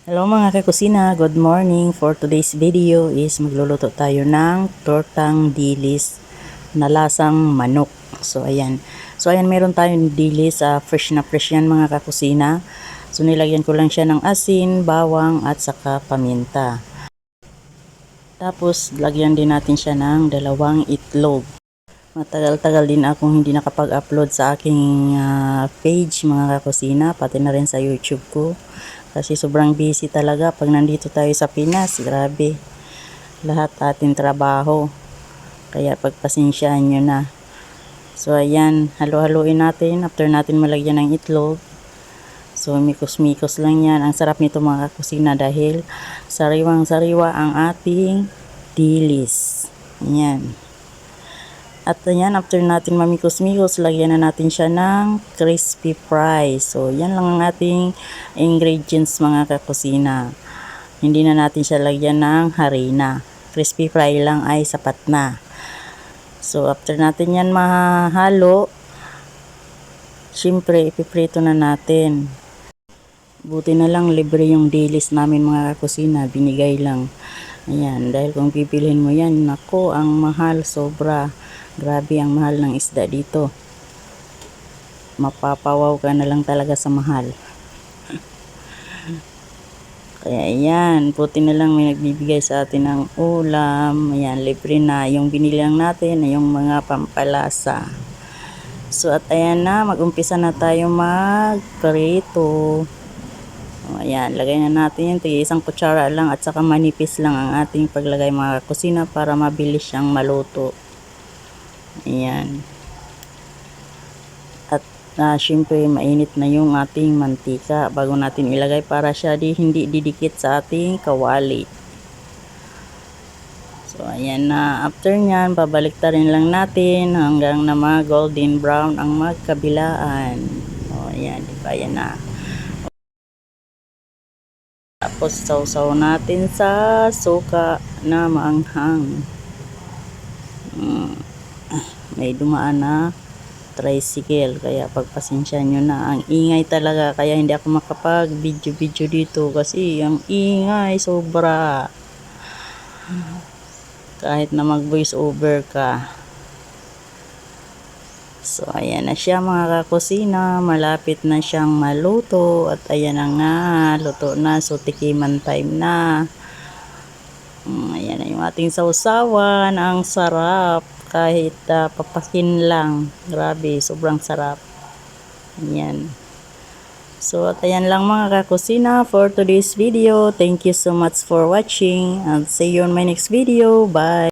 Hello mga kakusina, good morning. For today's video is magluluto tayo ng tortang dilis na lasang manok. So ayan. Meron tayong dilis, fresh na fresh yan mga kakusina. So nilagyan ko lang siya ng asin, bawang at saka paminta. Tapos lagyan din natin siya ng 2 itlog. Matagal-tagal din akong hindi nakapag-upload sa aking page mga kakusina, pati na rin sa YouTube ko. Kasi sobrang busy talaga pag nandito tayo sa Pinas. Grabe. Lahat ating trabaho. Kaya pagpasensyaan nyo na. So ayan, halo-haloin natin after natin malagyan ng itlog. So mikos-mikos lang yan. Ang sarap nito mga kakusina dahil sariwang-sariwa ang ating dilis. Ayan. At yan, after natin mamikos-mikos, lagyan na natin siya ng crispy fry. So, yan lang ang ating ingredients mga kakusina. Hindi na natin siya lagyan ng harina. Crispy fry lang ay sapat na. So, after natin yan mahalo, syempre, ipiprito na natin. Buti na lang libre yung dilis namin mga kakusina. Binigay lang. Ayan, dahil kung pipilhin mo yan, nako, ang mahal, sobra. Grabe ang mahal ng isda dito. Mapapawaw ka na lang talaga sa mahal. Kaya ayan, puti na lang may nagbibigay sa atin ng ulam. Ayan, libre na. Yung binili lang natin ay yung mga pampalasa. So at ayan na, mag-umpisa na tayo mag-prito. Ayan, lagay na natin yung isang kutsara lang at saka manipis lang ang ating paglagay mga kusina para mabilis siyang maluto. Ayan. At syempre mainit na yung ating mantika bago natin ilagay para siya hindi didikit sa ating kawali. So ayan na, after nyan babaliktarin lang natin hanggang na golden brown ang magkabilaan. O ayan, diba, ayan na. Tapos sausaw natin sa suka na maanghang. May dumaan na tricycle kaya pagpasensya nyo na, ang ingay talaga kaya hindi ako makapag video dito kasi ang ingay sobra kahit na mag voice over ka. So ayan na siya mga kakusina, malapit na siyang maluto at ayan na nga, luto na. So tikiman time na. Ayan na yung ating sausawan, ang sarap. Kahit papakin lang, grabe, sobrang sarap. Ayan. So at ayan lang mga kakusina for today's video. Thank you so much for watching and see you on my next video. Bye.